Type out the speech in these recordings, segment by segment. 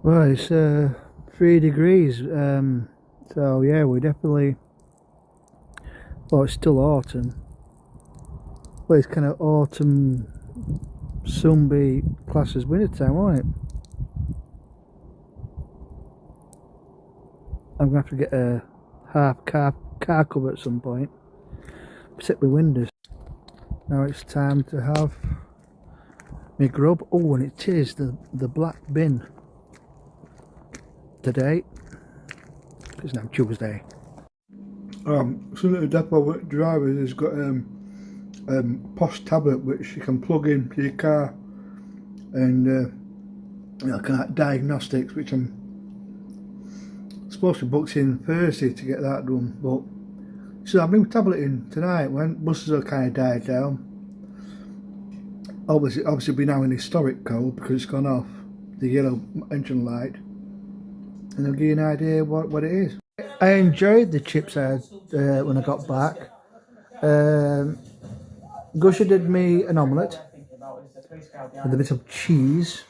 Well, it's 3 degrees. So yeah, we definitely. Well, it's still autumn. Well, it's kind of autumn, soon be classed as winter time, won't it? I'm gonna have to get a half car cover at some point. Protect my windows. Now it's time to have my grub. Oh, and it is the black bin today. It's now Tuesday. Some of the depot drivers has got posh tablet which you can plug into your car, and kind of diagnostics, which I'm supposed to book in Thursday to get that done. But so I've been tableting tonight when buses are kind of died down. Obviously, we're now in historic code because it's gone off the yellow engine light, and I'll give you an idea what it is. I enjoyed the chips I had when I got back. Gusher did me an omelette with a bit of cheese.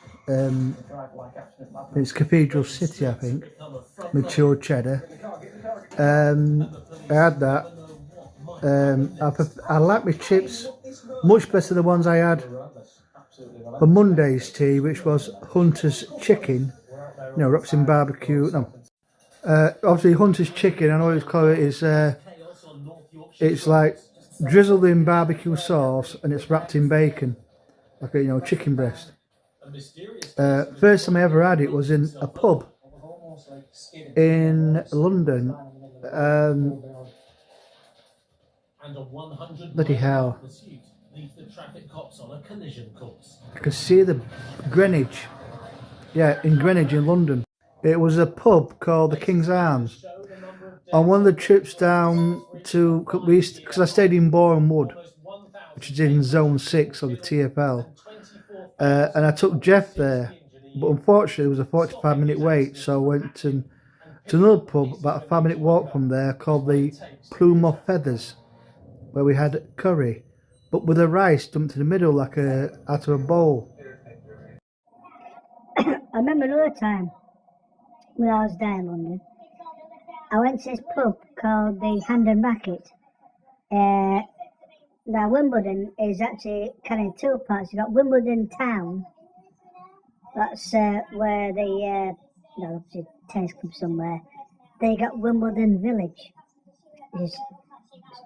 It's Cathedral City, I think, with chilled cheddar. I had that. I like my chips much better than the ones I had for Monday's tea, which was Hunter's chicken. Wrapped in barbecue. No, obviously Hunter's chicken. I know it's called. It's like drizzled in barbecue sauce and it's wrapped in bacon, like a chicken breast. First time I ever had it was in a pub in London. Bloody hell! I could see the Greenwich. Yeah, in Greenwich in London. It was a pub called the King's Arms. On one of the trips down to, because I stayed in Boreham Wood, which is in Zone 6 of the TFL, and I took Jeff there, but unfortunately there was a 45-minute wait, so I went to another pub about a 5-minute walk from there called the Plume of Feathers, where we had curry, but with the rice dumped in the middle like out of a bowl. I remember another time when I was down in London. I went to this pub called the Hand and Racket. Now Wimbledon is actually kind of in two parts. You've got Wimbledon town. That's where the obviously tennis club somewhere. Then you got Wimbledon village, which is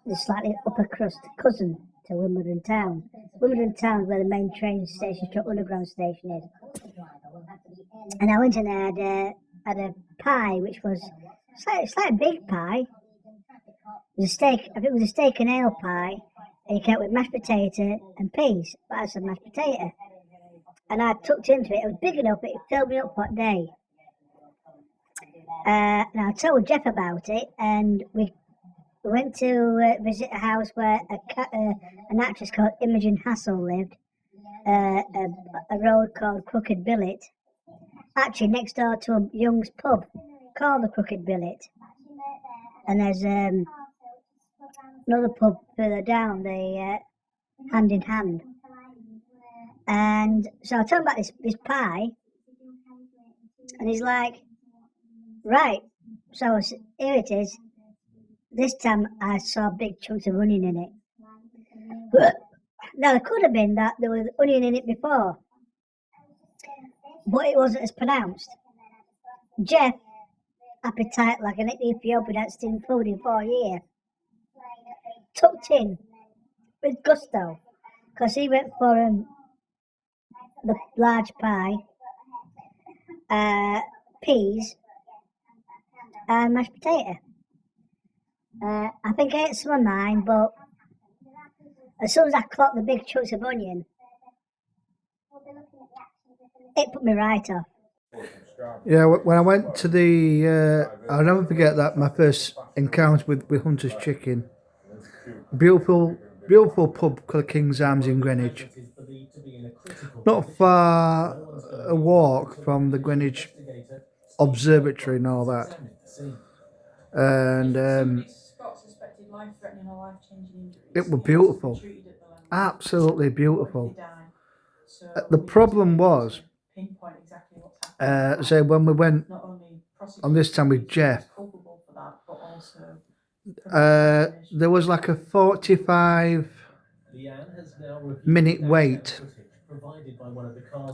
the slightly upper crust cousin to Wimbledon town. Wimbledon town is where the main train station, underground station is. And I went in there, had a pie, which was it's like a big pie. It was a steak. I think it was a steak and ale pie, and you came with mashed potato and peas. But I had some mashed potato, and I tucked into it. It was big enough; it filled me up for a day. And I told Jeff about it, and we went to visit a house where an actress called Imogen Hassel lived. A road called Crooked Billet, actually next door to a Young's pub called the Crooked Billet. And there's another pub further down, the Hand in Hand. And so I told him about this pie, and he's like, right, so here it is. This time I saw big chunks of onion in it. Now, there could have been that there was onion in it before, but it wasn't as pronounced. Jeff, appetite like an Ethiopian that's seen food in 4 years, tucked in with gusto, because he went for the large pie, peas, and mashed potato. I think I ate some of mine, but as soon as I clocked the big chunks of onion, it put me right off. Yeah, when I went to I'll never forget that, my first encounter with Hunter's Chicken. Beautiful pub called King's Arms in Greenwich. Not far a walk from the Greenwich Observatory and all that. And it was beautiful. Absolutely beautiful. The problem was, So when we went on this time with Jeff, there was like a 45-minute wait.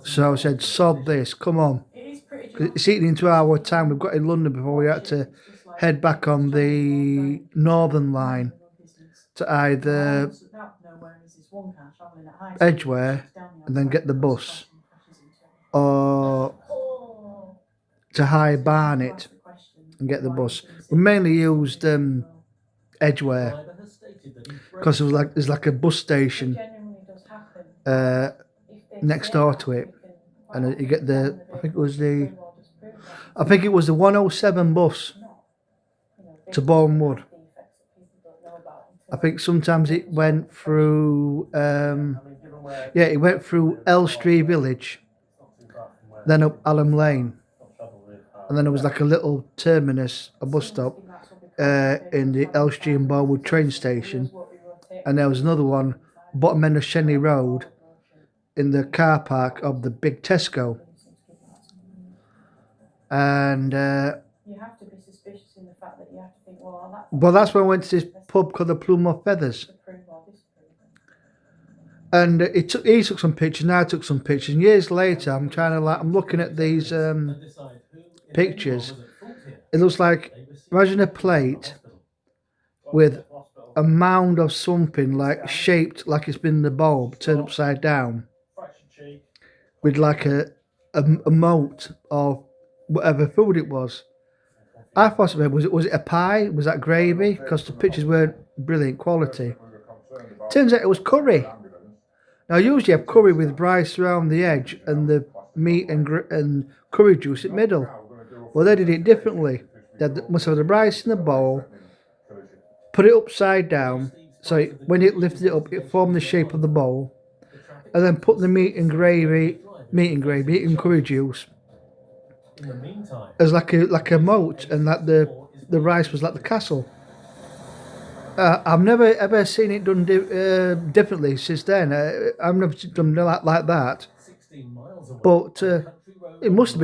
So I said, sod this, come on. It's eating into our time. We've got in London before we had to head back on the Northern Line to either Edgware and then get the bus, or to High Barnet and get the bus. We mainly used Edgware because there's like a bus station next door to it, and you get I think it was the 107 bus to Bournemouth. I think sometimes it went through it went through Elstree Village, then up Alham Lane, and then there was like a little terminus, a bus stop in the Elstree and Bournemouth train station, and there was another one bottom end of Shenley Road in the car park of the big Tesco. And you have to be suspicious in the fact that you have to think, well, that's when I went to this pub called the Plume of Feathers. And he took some pictures, and I took some pictures. And years later, I'm looking at these pictures. It looks like, imagine a plate with a mound of something like shaped like it's been in the bulb, turned upside down, with like a moat of whatever food it was. I thought was it a pie? Was that gravy? Because the pictures weren't brilliant quality. Turns out it was curry. Now usually you have curry with rice around the edge and the meat and curry juice in the middle. Well, they did it differently. They must have the rice in the bowl, put it upside down, so when it lifted it up, it formed the shape of the bowl, and then put the meat and curry juice as like a moat, and that the rice was like the castle. I've never ever seen it done differently since then. I've never done like that, but it must have been.